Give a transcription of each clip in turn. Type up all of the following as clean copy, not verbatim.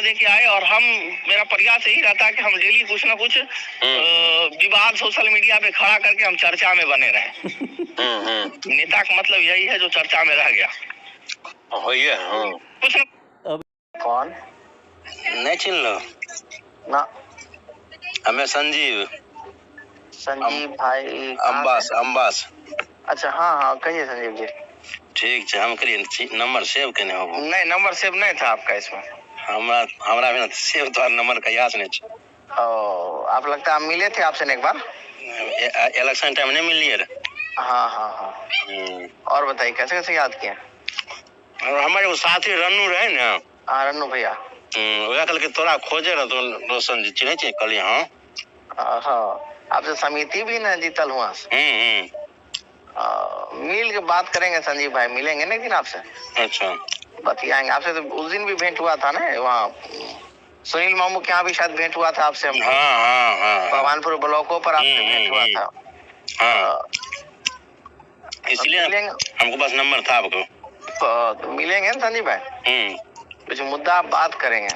दे के आए, और मेरा प्रयास यही रहता है कि हम डेली कुछ ना कुछ विवाद सोशल मीडिया पे खड़ा करके हम चर्चा में बने रहे। नेता का मतलब यही है जो चर्चा में रह गया। कुछ अब कौन नहीं चिन लो ना, हमें संजीव भाई अम्बास। अच्छा, हाँ कहिए संजीव जी। ठीक है, हम करिए नंबर सेव केने हो? नहीं, नंबर सेव नहीं था आपका इसमें। हमरा भी सेव तो नंबर का याद नहीं। आप लगता है आप मिले थे आपसे एक बार इलेक्शन टाइम नहीं मिलिए रे। हाँ। और बताइए कैसे कैसे याद किया? हमारे वो साथी रन्नू रहे ना। हाँ रन्नू भैया, वह कल के तोरा खोजे रह तो रोशन जी चिन्हे चाहिए कल यहाँ। हाँ आपसे समिति भी ना जीतल हुआ। मिल के बात करेंगे संजीव भाई, मिलेंगे ना एक दिन आपसे। अच्छा, बतियाएंगे आपसे। तो उस दिन भी भेंट हुआ था ना वहाँ सुनील मामू के यहाँ भी शायद भेंट हुआ था आपसे। हाँ। भगवानपुर ब्लॉकों पर आपसे भेंट हुआ था। हाँ, इसलिए हमको बस नंबर था आपको। तो मिलेंगे ना संजीव भाई, कुछ मुद्दा आप बात करेंगे।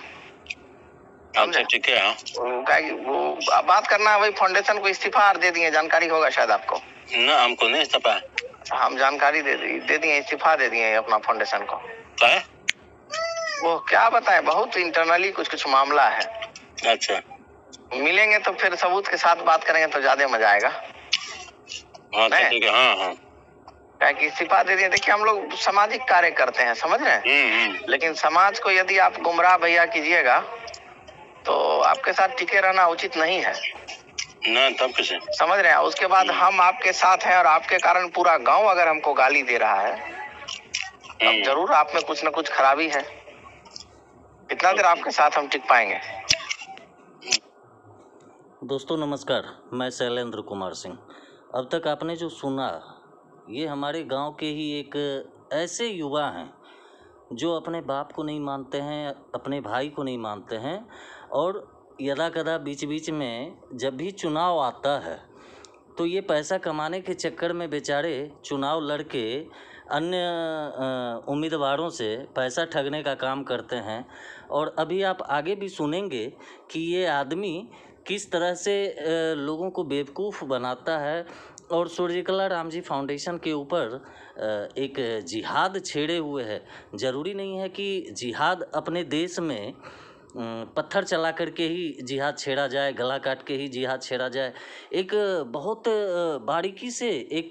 अच्छा ठीक है। वो बात करना है, वही फाउंडेशन को इस्तीफा दे दिए, जानकारी होगा शायद आपको। ना हमको नहीं इस्तीफा, हम जानकारी दे दिए, इस्तीफा दे दिए अपना फाउंडेशन को। है? वो क्या बताए, बहुत इंटरनली कुछ मामला है। अच्छा, मिलेंगे तो फिर सबूत के साथ बात करेंगे तो ज्यादा मजा आएगा। हाँ ठीक है। हाँ क्या कि इस्तीफा दे दिए। देखिए हम लोग सामाजिक कार्य करते हैं, समझ रहे हैं। लेकिन समाज को यदि आप गुमराह भैया कीजिएगा तो आपके साथ टिके रहना उचित नहीं है ना, तब कैसे? समझ रहे हैं। उसके बाद हम आपके साथ हैं और आपके कारण पूरा गांव अगर हमको गाली दे रहा है तब जरूर आप में कुछ न कुछ खराबी है। कितना देर आपके साथ हम टिक पाएंगे? दोस्तों नमस्कार, मैं शैलेंद्र कुमार सिंह। अब तक आपने जो सुना ये हमारे गांव के ही एक ऐसे युवा हैं जो अपने बाप को नहीं मानते हैं, अपने भाई को नहीं मानते हैं, और यदा कदा बीच में जब भी चुनाव आता है तो ये पैसा कमाने के चक्कर में बेचारे चुनाव लड़के अन्य उम्मीदवारों से पैसा ठगने का काम करते हैं। और अभी आप आगे भी सुनेंगे कि ये आदमी किस तरह से लोगों को बेवकूफ़ बनाता है। और सूर्यकला राम जी फाउंडेशन के ऊपर एक जिहाद छेड़े हुए है। ज़रूरी नहीं है कि जिहाद अपने देश में पत्थर चला करके ही जिहाद छेड़ा जाए, गला काट के ही जिहाद छेड़ा जाए। एक बहुत बारीकी से एक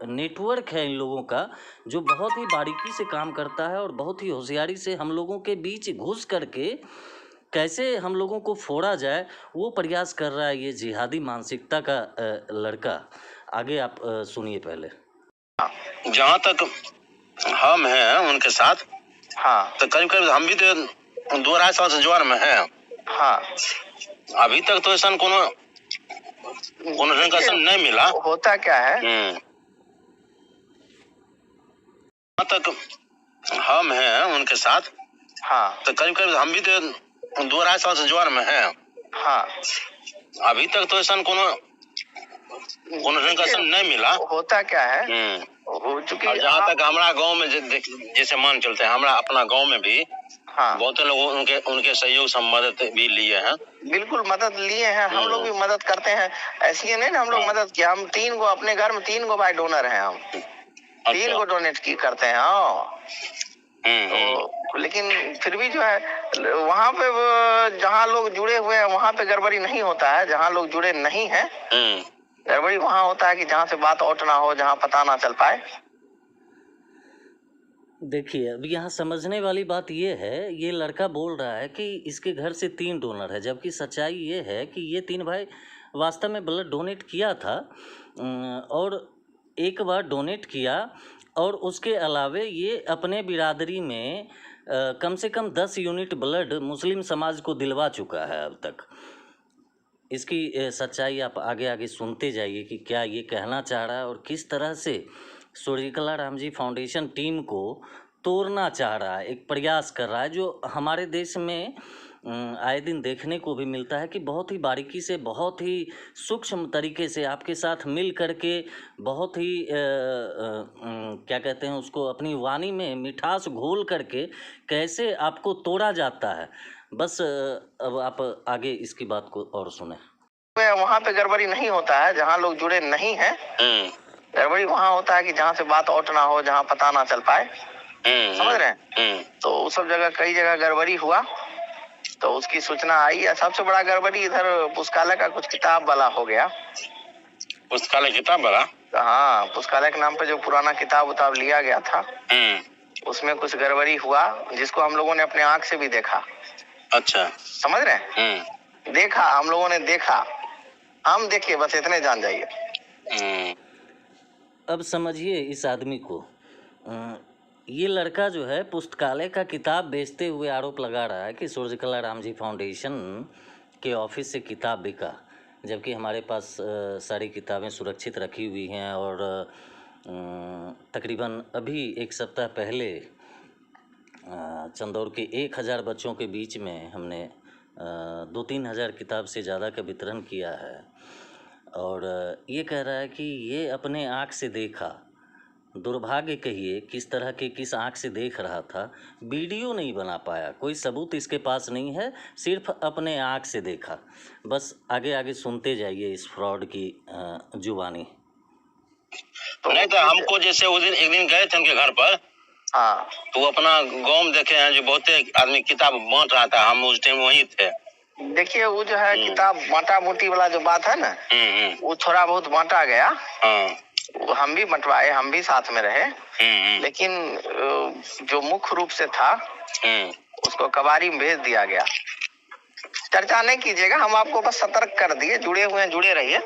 नेटवर्क है इन लोगों का जो बहुत ही बारीकी से काम करता है और बहुत ही होशियारी से हम लोगों के बीच घुस करके कैसे हम लोगों को फोड़ा जाए वो प्रयास कर रहा है ये जिहादी मानसिकता का लड़का। आगे आप सुनिए पहले। जहाँ तक हम हैं उनके साथ, हाँ, तो करीब हम भी तो 2-2.5 साल से ज्वार में हैं। हाँ, अभी तक तो ऐसा कोनो रंग नहीं मिला। होता क्या है, जहाँ तक हम हैं उनके साथ, हाँ, तो करीब हम भी तो 2-2.5 साल से ज्वार में हैं। हाँ, अभी तक तो ऐसा कोनो रंग नहीं मिला। होता क्या है, हो चुकी। जहाँ तक हमारा गांव में जैसे मान चलते हैं, हमारा अपना गांव में भी बहुत लोग उनके सहयोग से मदद भी लिए हैं। बिल्कुल मदद लिए हैं, हम लोग भी मदद करते हैं। ऐसी नहीं ना, हम लोग मदद किया। हम 3 गो अपने घर में 3 गो भाई डोनर हैं। हम 3 गो डोनेट की करते हैं। हाँ, तो लेकिन फिर भी जो है वहाँ पे जहाँ लोग जुड़े हुए हैं वहाँ पे गड़बड़ी नहीं होता है। जहाँ लोग जुड़े नहीं है गड़बड़ी वहाँ होता है कि जहाँ से बात आउट ना हो, जहाँ पता ना चल पाए। देखिए अब यहाँ समझने वाली बात ये है, ये लड़का बोल रहा है कि इसके घर से 3 डोनर है, जबकि सच्चाई ये है कि ये 3 भाई वास्तव में ब्लड डोनेट किया था और एक बार डोनेट किया। और उसके अलावे ये अपने बिरादरी में कम से कम 10 यूनिट ब्लड मुस्लिम समाज को दिलवा चुका है अब तक। इसकी सच्चाई आप आगे आगे सुनते जाइए कि क्या ये कहना चाह रहा है और किस तरह से सूर्यकला राम जी फाउंडेशन टीम को तोड़ना चाह रहा है, एक प्रयास कर रहा है जो हमारे देश में आए दिन देखने को भी मिलता है कि बहुत ही बारीकी से, बहुत ही सूक्ष्म तरीके से आपके साथ मिल करके बहुत ही क्या कहते हैं उसको, अपनी वाणी में मिठास घोल करके कैसे आपको तोड़ा जाता है। बस अब आप आगे इसकी बात को और सुने। वहाँ पे गड़बड़ी नहीं होता है जहाँ लोग जुड़े नहीं हैं। गड़बड़ी वहाँ होता है कि जहाँ से बात आउट ना हो, जहाँ पता ना चल पाए। समझ रहे हैं? तो उस सब जगह कई जगह गड़बड़ी हुआ तो उसकी सूचना आई। या सबसे बड़ा गड़बड़ी इधर पुस्तकालय का कुछ किताब वाला हो गया। पुस्तकालय किताब वाला? हाँ, पुस्तकालय के नाम पे जो पुराना किताब उताब लिया गया था उसमें कुछ गड़बड़ी हुआ जिसको हम लोगों ने अपने आंख से भी देखा। अच्छा, समझ रहे हैं? देखा, हम लोगों ने देखा, हम देखे, बस इतने जान जाइए। अब समझिए इस आदमी को। ये लड़का जो है पुस्तकालय का किताब बेचते हुए आरोप लगा रहा है कि सूर्यकला रामजी फाउंडेशन के ऑफिस से किताब बिका, जबकि हमारे पास सारी किताबें सुरक्षित रखी हुई हैं। और तकरीबन अभी एक सप्ताह पहले चंदौर के 1000 बच्चों के बीच में हमने 2-3 हज़ार किताब से ज़्यादा का वितरण किया है। और ये कह रहा है कि ये अपने आँख से देखा। दुर्भाग्य कहिए किस तरह के किस आँख से देख रहा था, वीडियो नहीं बना पाया, कोई सबूत इसके पास नहीं है, सिर्फ अपने आँख से देखा। बस आगे आगे सुनते जाइए इस फ्रॉड की जुबानी। तो नहीं तो हमको जैसे उस दिन एक दिन गए थे उनके घर पर, हाँ, तो अपना गाँव में देखे हैं जो बहुत आदमी किताब बांट रहा था, हम उस टाइम वहीं थे। देखिए वो जो है किताब बांटा बूटी वाला जो बात है ना, वो थोड़ा बहुत बांटा गया। हम भी बंटवाए, हम भी साथ में रहे, लेकिन जो मुख्य रूप से था उसको कबाड़ी में भेज दिया गया। चर्चा नहीं कीजिएगा, हम आपको बस सतर्क कर दिए, जुड़े हुए हैं, जुड़े रहिए।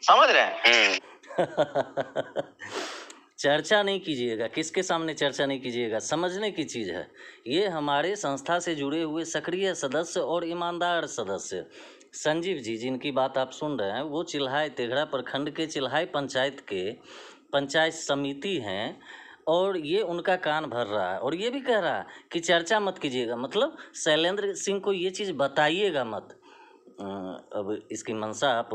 समझ रहे हैं? चर्चा नहीं कीजिएगा, किसके सामने चर्चा नहीं कीजिएगा, समझने की चीज़ है। ये हमारे संस्था से जुड़े हुए सक्रिय सदस्य और ईमानदार सदस्य संजीव जी, जिनकी बात आप सुन रहे हैं, वो चिल्हाई तेघड़ा प्रखंड के चिल्हाई पंचायत के पंचायत समिति हैं। और ये उनका कान भर रहा है और ये भी कह रहा है कि चर्चा मत कीजिएगा, मतलब शैलेंद्र सिंह को ये चीज़ बताइएगा मत। अब इसकी मंशा आप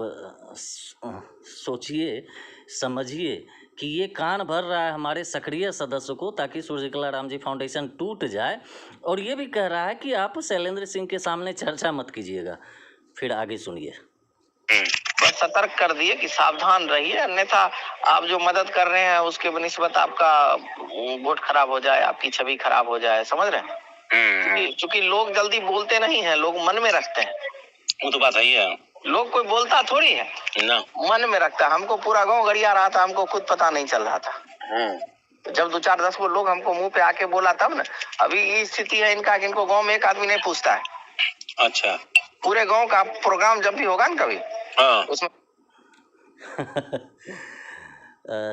सोचिए, समझिए कि ये कान भर रहा है हमारे सक्रिय सदस्य को ताकि सूर्यकला रामजी फाउंडेशन टूट जाए। और ये भी कह रहा है कि आप शैलेंद्र सिंह के सामने चर्चा मत कीजिएगा। फिर आगे सुनिए। बस सतर्क कर दिए कि सावधान रहिए, अन्यथा आप जो मदद कर रहे हैं उसके बनिस्बत आपका वोट खराब हो जाए, आपकी छवि खराब हो जाए। समझ रहे हैं? क्योंकि लोग जल्दी बोलते नहीं हैं, लोग मन में रखते हैं। वो तो बात है, लोग कोई बोलता थोड़ी है ना, मन में रखता। हमको पूरा गांव गड़िया रहा था, हमको खुद पता नहीं चल रहा था। जब 2-4-10 को लोग हमको मुंह पे आके बोला तब ना। अभी ये स्थिति है इनका कि इनको गांव में एक आदमी नहीं पूछता है। अच्छा, पूरे गांव का प्रोग्राम जब भी होगा ना कभी, उसमें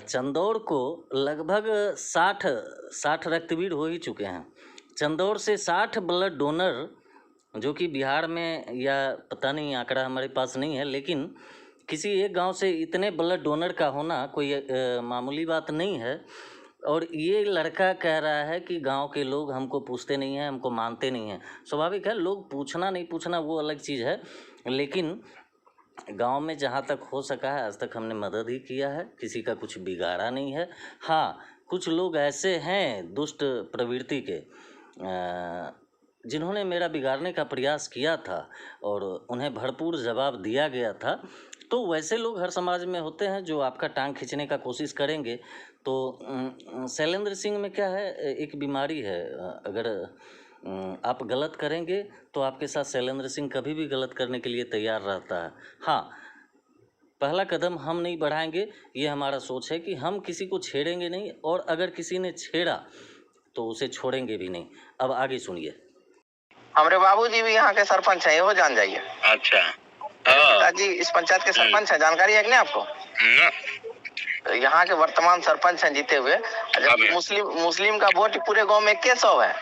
चंदौर को लगभग 60 रक्तवीर हो ही चुके हैं। चंदौर से 60 ब्लड डोनर, जो कि बिहार में या पता नहीं आंकड़ा हमारे पास नहीं है, लेकिन किसी एक गांव से इतने ब्लड डोनर का होना कोई मामूली बात नहीं है। और ये लड़का कह रहा है कि गांव के लोग हमको पूछते नहीं हैं, हमको मानते नहीं हैं। स्वाभाविक है, लोग पूछना नहीं पूछना वो अलग चीज़ है, लेकिन गांव में जहाँ तक हो सका है आज तक हमने मदद ही किया है, किसी का कुछ बिगाड़ा नहीं है। हाँ, कुछ लोग ऐसे हैं दुष्ट प्रवृत्ति के जिन्होंने मेरा बिगाड़ने का प्रयास किया था और उन्हें भरपूर जवाब दिया गया था। तो वैसे लोग हर समाज में होते हैं जो आपका टांग खींचने का कोशिश करेंगे। तो शैलेंद्र सिंह में क्या है, एक बीमारी है, अगर आप गलत करेंगे तो आपके साथ शैलेंद्र सिंह कभी भी गलत करने के लिए तैयार रहता है। हाँ, पहला कदम हम नहीं बढ़ाएंगे, ये हमारा सोच है कि हम किसी को छेड़ेंगे नहीं, और अगर किसी ने छेड़ा तो उसे छोड़ेंगे भी नहीं। अब आगे सुनिए। हमारे बाबूजी भी यहाँ के सरपंच हैं, वो जान जाइए। अच्छा, पिताजी इस पंचायत के सरपंच हैं, जानकारी है कि नहीं आपको? यहाँ के वर्तमान सरपंच हैं जीते हुए। मुस्लिम का वोट पूरे गांव में 2100 है।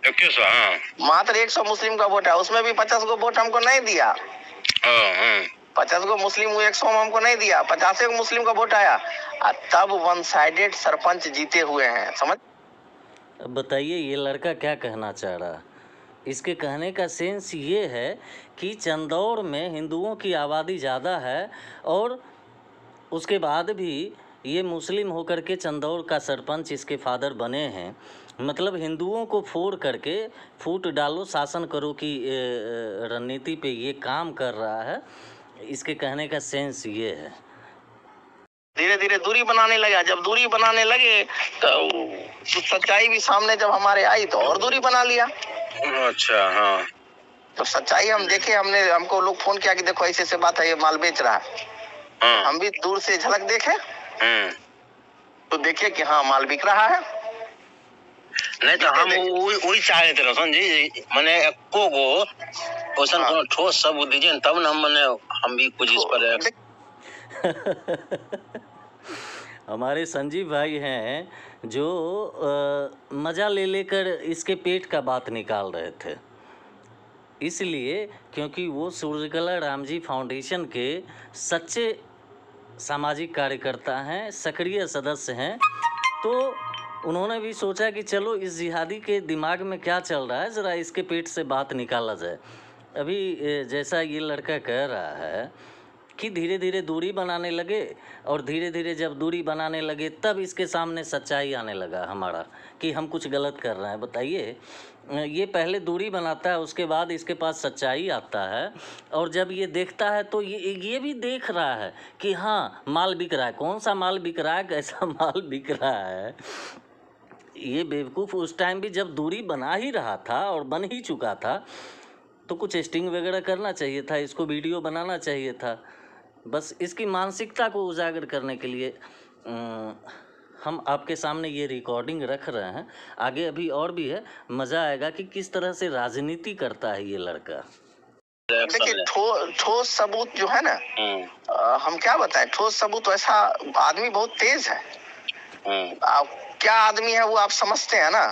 2100, हाँ। मात्र 100 मुस्लिम का वोट है, उसमें भी 50 को वोट हमको नहीं दिया। 50 को मुस्लिम, 100 हमको नहीं दिया, 50 को मुस्लिम का वोट आया, तब वन साइडेड सरपंच जीते हुए हैं। समझ? अब बताइए ये लड़का क्या कहना चाह रहा है। इसके कहने का सेंस ये है कि चंदौर में हिंदुओं की आबादी ज़्यादा है और उसके बाद भी ये मुस्लिम होकर के चंदौर का सरपंच इसके फादर बने हैं। मतलब हिंदुओं को फोड़ करके फूट डालो, शासन करो की रणनीति पे ये काम कर रहा है। इसके कहने का सेंस ये है। धीरे धीरे दूरी बनाने लगा। जब दूरी बनाने लगे तो सच्चाई भी सामने जब हमारे आई तो और दूरी बना लिया। अच्छा, हाँ। तो सच्चाई हम देखे, हमको लोग फोन किया कि देखो ऐसे ऐसे बात है, ये माल बेच रहा है। हाँ। हम भी दूर से झलक देखे तो देखे कि हाँ माल बिक रहा है। नहीं तो हम वही चाह रहे थे रोशन जी, मैंने एको गो क्वेश्चन को ठोस सबूत दीजिए तब ना हम भी कुछ इस पर हमारे संजीव भाई हैं जो मज़ा ले लेकर इसके पेट का बात निकाल रहे थे, इसलिए क्योंकि वो सूर्यकला रामजी फाउंडेशन के सच्चे सामाजिक कार्यकर्ता हैं, सक्रिय सदस्य हैं। तो उन्होंने भी सोचा कि चलो इस जिहादी के दिमाग में क्या चल रहा है, ज़रा इसके पेट से बात निकाला जाए। अभी जैसा ये लड़का कह रहा है कि धीरे धीरे दूरी बनाने लगे, और धीरे धीरे जब दूरी बनाने लगे तब इसके सामने सच्चाई आने लगा हमारा कि हम कुछ गलत कर रहे हैं। बताइए, ये पहले दूरी बनाता है, उसके बाद इसके पास सच्चाई आता है, और जब ये देखता है तो ये भी देख रहा है कि हाँ माल बिक रहा है। कौन सा माल बिक रहा है, कैसा माल बिक रहा है। ये बेवकूफ़ उस टाइम भी जब दूरी बना ही रहा था और बन ही चुका था तो कुछ स्टिंग वगैरह करना चाहिए था, इसको वीडियो बनाना चाहिए था। बस इसकी मानसिकता को उजागर करने के लिए हम आपके सामने ये रिकॉर्डिंग रख रहे हैं। आगे अभी और भी है, मज़ा आएगा कि किस तरह से राजनीति करता है ये लड़का। देखिए ठोस सबूत जो है ना, हम क्या बताएं, ठोस सबूत। ऐसा आदमी बहुत तेज है। आप क्या आदमी है वो आप समझते हैं ना,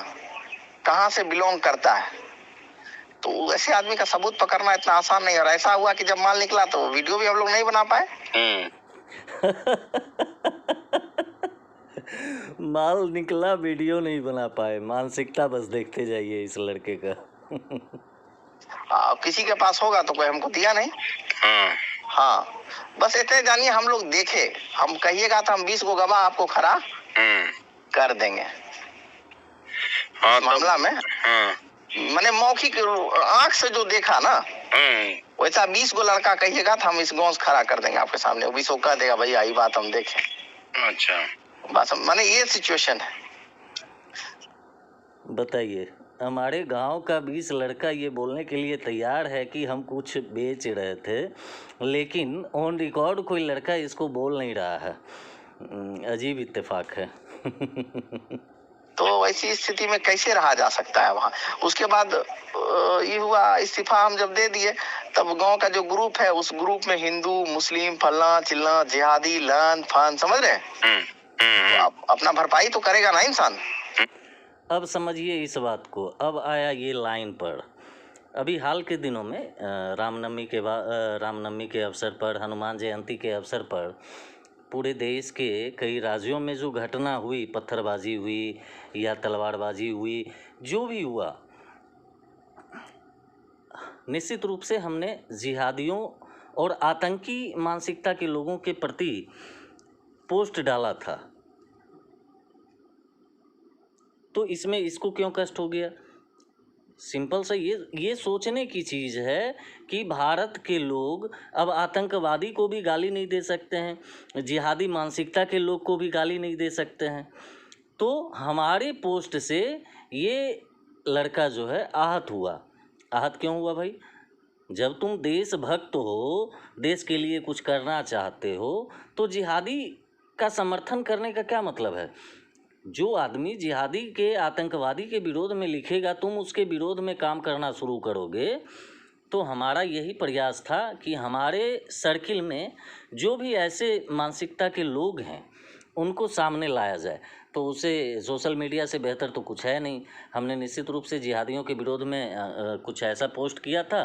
कहाँ से बिलोंग करता है। तो ऐसे आदमी का सबूत पकड़ना इतना आसान नहीं। और ऐसा हुआ कि जब माल निकला तो वीडियो भी हम लोग नहीं बना पाए। माल निकला, वीडियो नहीं बना पाए। मानसिकता बस देखते जाइए इस लड़के का। किसी के पास होगा तो कोई हमको दिया नहीं। हाँ, बस इतने जानिए, हम लोग देखे, हम कहिएगा तो हम 20 को गवाह आपको खड़ा कर देंगे। मामला में मैंने मौखिक आंख से जो देखा ना, वैसा 20 को लड़का कहिएगा तो हम इस गांव से खड़ा कर देंगे आपके सामने। 20 को कह देगा भैया ये बात हम देखें। अच्छा, बस मैंने ये सिचुएशन है। बताइए, हमारे गांव का 20 लड़का ये बोलने के लिए तैयार है कि हम कुछ बेच रहे थे, लेकिन ऑन रिकॉर्ड कोई लड़का इसको बोल नहीं रहा है। अजीब इत्तेफाक है। तो ऐसी स्थिति में कैसे रहा जा सकता है वहाँ। उसके बाद ये हुआ, इस्तीफा हम जब दे दिए तब गांव का जो ग्रुप है उस ग्रुप में हिंदू मुस्लिम फलना चिल्ला जिहादी लन फन, समझ रहे हैं। तो अपना भरपाई तो करेगा ना इंसान। अब समझिए इस बात को। अब आया ये लाइन पर। अभी हाल के दिनों में रामनवमी के अवसर पर, हनुमान जयंती के अवसर पर पूरे देश के कई राज्यों में जो घटना हुई, पत्थरबाजी हुई या तलवारबाजी हुई, जो भी हुआ, निश्चित रूप से हमने जिहादियों और आतंकी मानसिकता के लोगों के प्रति पोस्ट डाला था। तो इसमें इसको क्यों कष्ट हो गया? सिंपल सा ये सोचने की चीज़ है कि भारत के लोग अब आतंकवादी को भी गाली नहीं दे सकते हैं, जिहादी मानसिकता के लोग को भी गाली नहीं दे सकते हैं। तो हमारे पोस्ट से ये लड़का जो है आहत हुआ। आहत क्यों हुआ भाई? जब तुम देशभक्त हो, देश के लिए कुछ करना चाहते हो, तो जिहादी का समर्थन करने का क्या मतलब है? जो आदमी जिहादी के, आतंकवादी के विरोध में लिखेगा, तुम उसके विरोध में काम करना शुरू करोगे। तो हमारा यही प्रयास था कि हमारे सर्किल में जो भी ऐसे मानसिकता के लोग हैं उनको सामने लाया जाए। तो उसे सोशल मीडिया से बेहतर तो कुछ है नहीं। हमने निश्चित रूप से जिहादियों के विरोध में कुछ ऐसा पोस्ट किया था।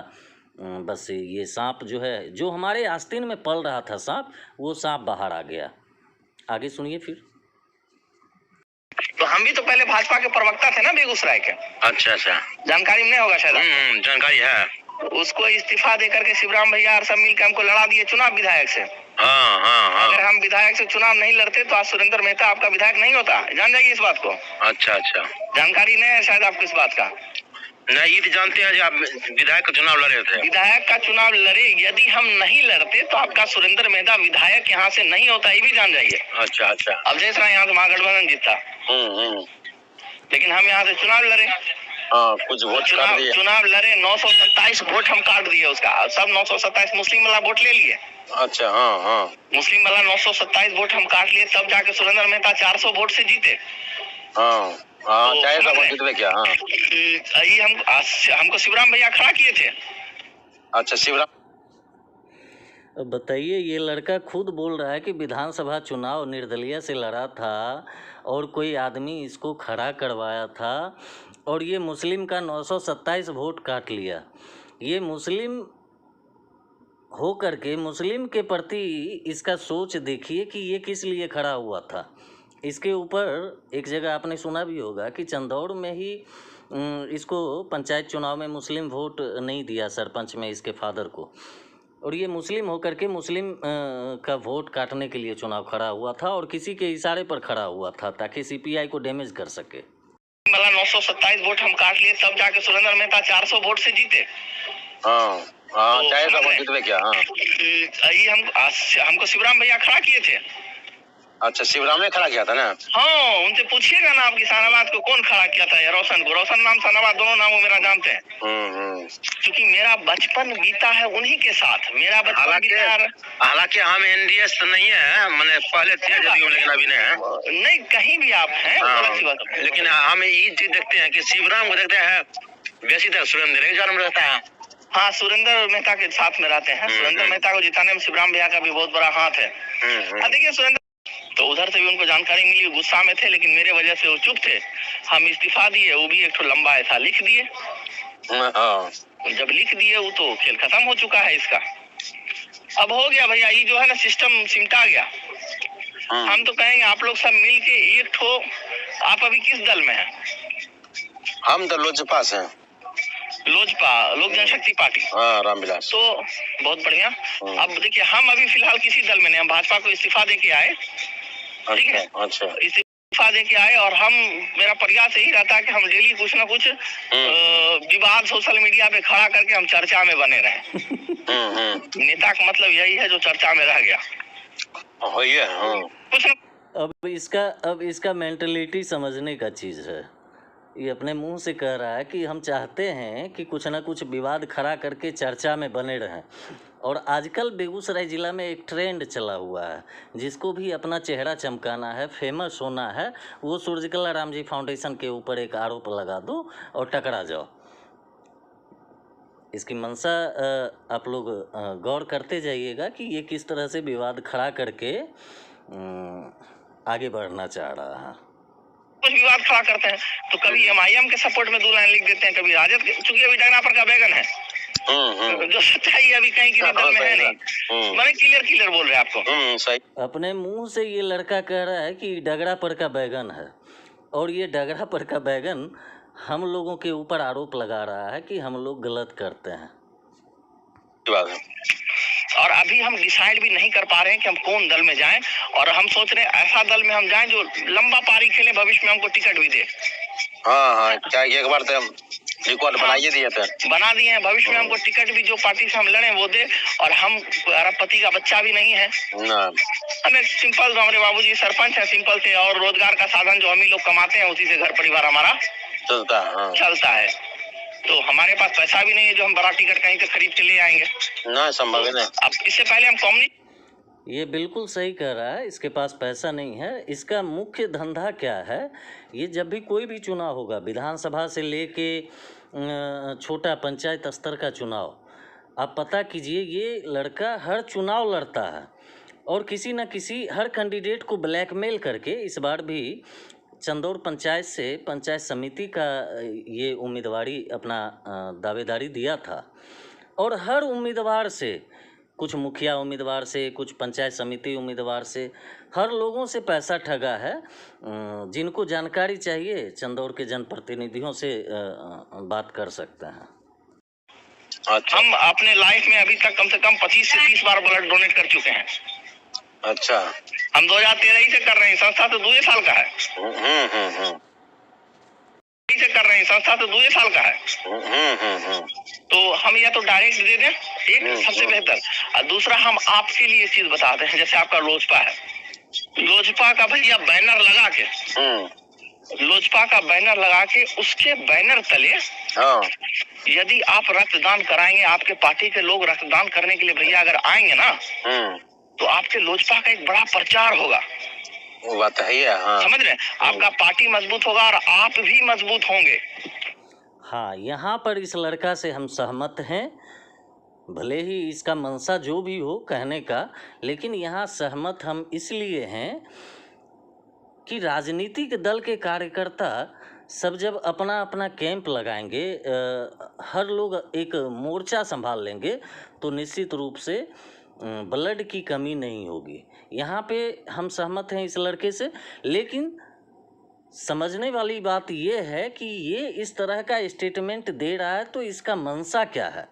बस ये सांप जो है, जो हमारे आस्तीन में पल रहा था सांप, वो सांप बाहर आ गया। आगे सुनिए फिर। तो हम भी तो पहले भाजपा के प्रवक्ता थे ना बेगूसराय के। अच्छा, जानकारी में नहीं होगा शायद। जानकारी है। उसको इस्तीफा दे करके शिवराम भैया और सब मिलकर हमको लड़ा दिए चुनाव विधायक से। अगर हम विधायक से चुनाव नहीं लड़ते तो आज सुरेंद्र मेहता आपका विधायक नहीं होता, जान जाइए इस बात को। अच्छा अच्छा, जानकारी नहीं है शायद आपको इस बात का। नहीं, ये तो जानते हैं जो आप विधायक का चुनाव लड़े थे। विधायक का चुनाव लड़े, यदि हम नहीं लड़ते तो आपका सुरेंद्र मेहता विधायक यहाँ से नहीं होता, ये भी जान जाइए। अच्छा अच्छा। अब जैसा यहाँ से महागठबंधन जीता, लेकिन हम यहाँ से चुनाव लड़े। कुछ वोट चुनाव लड़े, 927 वोट हम काट दिए उसका, सब 927 मुस्लिम वाला वोट ले लिए। अच्छा, मुस्लिम वाला 927 वोट हम काट लिए, तब जाके सुरेंद्र मेहता 400 वोट से जीते। क्या? ये हमको शिवराम भैया खड़ा किए थे। अच्छा, शिवराम। अब बताइए, ये लड़का खुद बोल रहा है कि विधानसभा चुनाव निर्दलीय से लड़ा था और कोई आदमी इसको खड़ा करवाया था और ये मुस्लिम का 927 वोट काट लिया। ये मुस्लिम हो करके मुस्लिम के प्रति इसका सोच देखिए कि ये किस लिए खड़ा हुआ था। इसके ऊपर एक जगह आपने सुना भी होगा कि चंदौड़ में ही इसको पंचायत चुनाव में मुस्लिम वोट नहीं दिया, सरपंच में इसके फादर को, और ये मुस्लिम होकर के मुस्लिम का वोट काटने के लिए चुनाव खड़ा हुआ था और किसी के इशारे पर खड़ा हुआ था ताकि सीपीआई को डैमेज कर सके। 927 वोट हम काट लिए, तब जाके सुरेंद्र मेहता 400 वोट से जीते। क्या? ये हमको शिवराम भैया खड़ा किए थे। अच्छा, शिवराम ने खड़ा किया था ना? हाँ, उनसे पूछिएगा ना आप किसानाबाद को कौन खड़ा किया था, या रोशन को। रोशन नाम सनाबाद दोनों नाम वो मेरा जानते हैं। क्योंकि मेरा बचपन बीता है उन्हीं के साथ, मेरा बचपन बीता। हालांकि हम एनडीएस तो नहीं है, मैंने पहले थे जदयू, लेकिन अभी नहीं, कहीं भी आप हैं। लेकिन हम ये चीज देखते हैं कि शिवराम को देखते हैं बेसी तक सुरेंद्र जन्म रहता है। हाँ, सुरेंद्र मेहता के साथ में रहते हैं। सुरेंद्र मेहता को जिताने में शिवराम भैया का भी बहुत बड़ा हाथ है। देखिए, सुरेंद्र तो उधर से भी उनको जानकारी मिली, गुस्सा में थे, लेकिन मेरे वजह से वो चुप थे। हम इस्तीफा दिए, वो भी एक तो लंबा ऐसा लिख दिए। जब लिख दिए वो तो खेल खत्म हो चुका है इसका। अब हो गया भैया, ये जो है ना सिस्टम सिमटा गया। हम तो कहेंगे आप लोग सब मिल के एक ठो, आप अभी किस दल में हैं? हम तो लोजपा से हैं। लोजपा, लोक जनशक्ति पार्टी। रामविलास। तो बहुत बढ़िया। अब देखिए, हम अभी फिलहाल किसी दल में नहीं, हम भाजपा को इस्तीफा दे के आए। ठीक है, अच्छा। इस्तीफा दे के आए, और मेरा प्रयास यही रहता है कि हम डेली कुछ ना कुछ विवाद सोशल मीडिया पे खड़ा करके हम चर्चा में बने रहे। नेता का मतलब यही है जो चर्चा में रह गया। कुछ अब इसका मेंटलिटी समझने का चीज़ है। ये अपने मुंह से कह रहा है कि हम चाहते हैं कि कुछ ना कुछ विवाद खड़ा करके चर्चा में बने रहें। और आजकल बेगूसराय ज़िला में एक ट्रेंड चला हुआ है, जिसको भी अपना चेहरा चमकाना है, फेमस होना है, वो सूर्यकला राम जी फाउंडेशन के ऊपर एक आरोप लगा दो और टकरा जाओ। इसकी मंशा आप लोग गौर करते जाइएगा कि ये किस तरह से विवाद खड़ा करके आगे बढ़ना चाह रहा है। कुछ विवाद खड़ा करते हैं तो कभी एमआईएम के सपोर्ट में 2 लाइन लिख देते हैं, कभी राजद के, चूंकि अभी जगनापर का बैगन है। जो सच्चाई अभी कहीं की दल में है नहीं। मैंने क्लियर बोल रहे हैं आपको। सही। अपने मुंह से ये लड़का कह रहा है कि डगरा पर का बैगन है, और ये डगरा पर का बैगन हम लोगों के ऊपर आरोप लगा रहा है कि हम लोग गलत करते हैं। और अभी हम डिसाइड भी नहीं कर पा रहे हैं कि हम कौन दल में जाएं, और हम सोच रहे हैं ऐसा दल में हम जाएं जो लंबा पारी खेले, भविष्य में हमको टिकट भी दे। क्या एक बार तो रिकॉर्ड बनाइए दिए थे, बना दिए हैं। भविष्य में हमको टिकट भी जो पार्टी से हम लड़े वो दे, और हम अरबपति का बच्चा भी नहीं है। हम एक सिंपल, हमारे बाबूजी सरपंच है, सिंपल से, और रोजगार का साधन जो हम ही लोग कमाते हैं उसी से घर परिवार हमारा चलता है। तो हमारे पास पैसा भी नहीं है जो हम बड़ा टिकट कहीं से खरीद के ले आएंगे। ना, संभव नहीं। अब इससे पहले हम कम्युनिस्ट। ये बिल्कुल सही कह रहा है, इसके पास पैसा नहीं है। इसका मुख्य धंधा क्या है? ये जब भी कोई भी चुनाव होगा, विधानसभा से लेके छोटा पंचायत स्तर का चुनाव, आप पता कीजिए, ये लड़का हर चुनाव लड़ता है और किसी न किसी हर कैंडिडेट को ब्लैकमेल करके, इस बार भी चंदौड़ पंचायत से पंचायत समिति का ये उम्मीदवारी अपना दावेदारी दिया था, और हर उम्मीदवार से, कुछ मुखिया उम्मीदवार से, कुछ पंचायत समिति उम्मीदवार से, हर लोगों से पैसा ठगा है। जिनको जानकारी चाहिए चंदौड़ के जनप्रतिनिधियों से बात कर सकते हैं। हम अपने लाइफ में अभी तक कम से कम 25 से 30 बार ब्लड डोनेट कर चुके हैं। अच्छा, हम 2013 ही से कर रहे हैं, संस्था तो 2 साल का है। से कर रहे हैं, संस्था तो 2 साल का है। तो हम या तो डायरेक्ट दे दें, एक सबसे बेहतर, और दूसरा हम आपके लिए चीज बताते हैं। जैसे आपका लोजपा है, लोजपा का भैया बैनर लगा के, लोजपा का बैनर लगा के उसके बैनर तले यदि आप रक्तदान कराएंगे, आपके पार्टी के लोग रक्तदान करने के लिए भैया अगर आएंगे ना, तो आपके लोजपा का एक बड़ा प्रचार होगा। वो बात है ही है, हाँ। समझ रहे हैं, आपका पार्टी मजबूत होगा और आप भी मजबूत होंगे। हाँ, यहाँ पर इस लड़का से हम सहमत हैं, भले ही इसका मंशा जो भी हो कहने का, लेकिन यहाँ सहमत हम इसलिए हैं कि राजनीतिक दल के कार्यकर्ता सब जब अपना अपना कैंप लगाएंगे, हर लोग एक मोर्चा संभाल लेंगे, तो निश्चित रूप से ब्लड की कमी नहीं होगी। यहाँ पे हम सहमत हैं इस लड़के से, लेकिन समझने वाली बात ये है कि ये इस तरह का स्टेटमेंट दे रहा है तो इसका मंशा क्या है।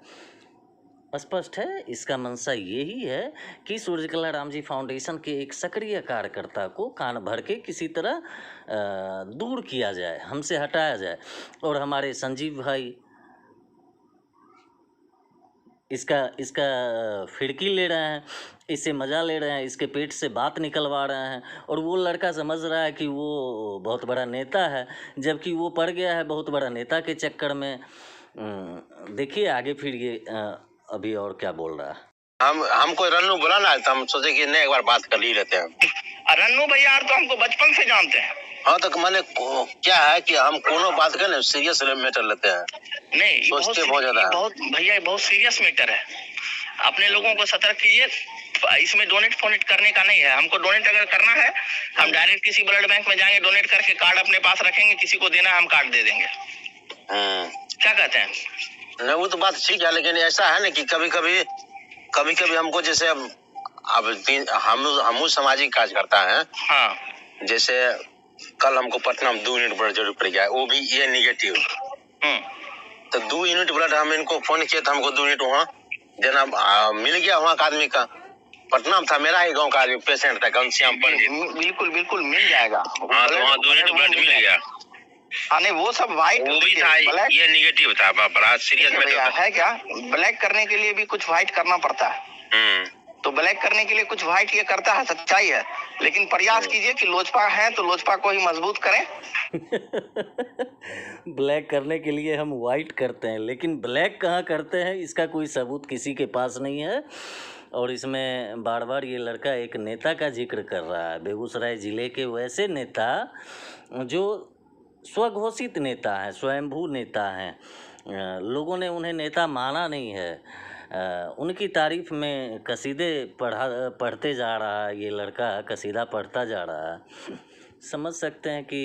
स्पष्ट है, इसका मंशा यही है कि सूर्यकला रामजी फाउंडेशन के एक सक्रिय कार्यकर्ता को कान भर के किसी तरह दूर किया जाए, हमसे हटाया जाए। और हमारे संजीव भाई इसका फिरकी ले रहे हैं, इससे मज़ा ले रहे हैं, इसके पेट से बात निकलवा रहे हैं, और वो लड़का समझ रहा है कि वो बहुत बड़ा नेता है, जबकि वो पड़ गया है बहुत बड़ा नेता के चक्कर में। देखिए आगे फिर ये अभी और क्या बोल रहा है। हमको रन्नू बुलाना है, तो हम सोचे कि नहीं एक बार बात कर ही लेते हैं। रन्नू भैया तो हमको बचपन से जानते हैं। हाँ, तो मैंने क्या है कि हम कोनो बात के ना सीरियस मैटर लेते हैं, नहीं सोचते बहुत ज्यादा है। बहुत भैया बहुत सीरियस मैटर है, अपने लोगों को सतर्क कीजिए। इसमें डोनेट फोनेट करने का नहीं है। हमको डोनेट अगर करना है, हम डायरेक्ट किसी ब्लड बैंक में जाएंगे, डोनेट करके कार्ड अपने पास रखेंगे, किसी को देना हम कार्ड दे देंगे। क्या कहते हैं? नहीं, वो तो बात ठीक है, लेकिन ऐसा है ना कि कभी कभी हमको जैसे अब हम सामाजिक कार्य करता है। हाँ, जैसे कल हमको पटना में 2 यूनिट ब्लड जरूर पड़ गया, वो भी ये निगेटिव। तो 2 यूनिट ब्लड हम इनको फोन किए तो हमको 2 यूनिट वहाँ देना मिल गया। वहाँ का आदमी का पटना में था, मेरा ही गांव का आदमी पेशेंट था, घनश्याम पंडित। बिल्कुल मिल जाएगा। हाँ, तो वहाँ 2 यूनिट ब्लड मिल गया। हाँ, नहीं वो सब व्हाइट, वो भी था, ये निगेटिव था, बड़ा सीरियस मैटर है। क्या ब्लैक करने के लिए भी कुछ व्हाइट करना पड़ता है। तो ब्लैक करने के लिए कुछ व्हाइट ये करता है, सच्चाई है, लेकिन प्रयास कीजिए कि लोजपा है तो लोजपा को ही मजबूत करें। ब्लैक करने के लिए हम वाइट करते हैं, लेकिन ब्लैक कहाँ करते हैं इसका कोई सबूत किसी के पास नहीं है। और इसमें बार बार ये लड़का एक नेता का जिक्र कर रहा है, बेगूसराय ज़िले के वैसे नेता जो स्वघोषित नेता हैं, स्वयंभू नेता हैं, लोगों ने उन्हें नेता माना नहीं है। उनकी तारीफ में कसीदे पढ़ते जा रहा है, ये लड़का कसीदा पढ़ता जा रहा है। समझ सकते हैं कि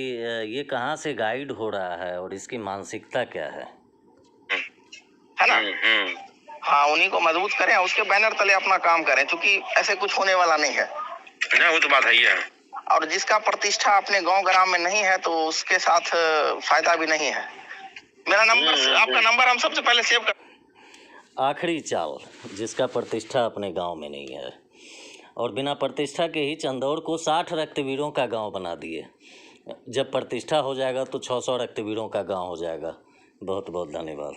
ये कहाँ से गाइड हो रहा है और इसकी मानसिकता क्या है ना। हाँ, उन्हीं को मजबूत करें, उसके बैनर तले अपना काम करें, क्योंकि ऐसे कुछ होने वाला नहीं है ना। वो तो बात है ही है। और जिसका प्रतिष्ठा अपने गांव ग्राम में नहीं है तो उसके साथ फायदा भी नहीं है। मेरा नंबर, आपका नंबर हम सबसे पहले सेव कर। आखिरी चाल, जिसका प्रतिष्ठा अपने गांव में नहीं है, और बिना प्रतिष्ठा के ही चंदौड़ को 60 रक्तवीरों का गांव बना दिए। जब प्रतिष्ठा हो जाएगा तो 600 रक्तवीरों का गांव हो जाएगा। बहुत बहुत धन्यवाद।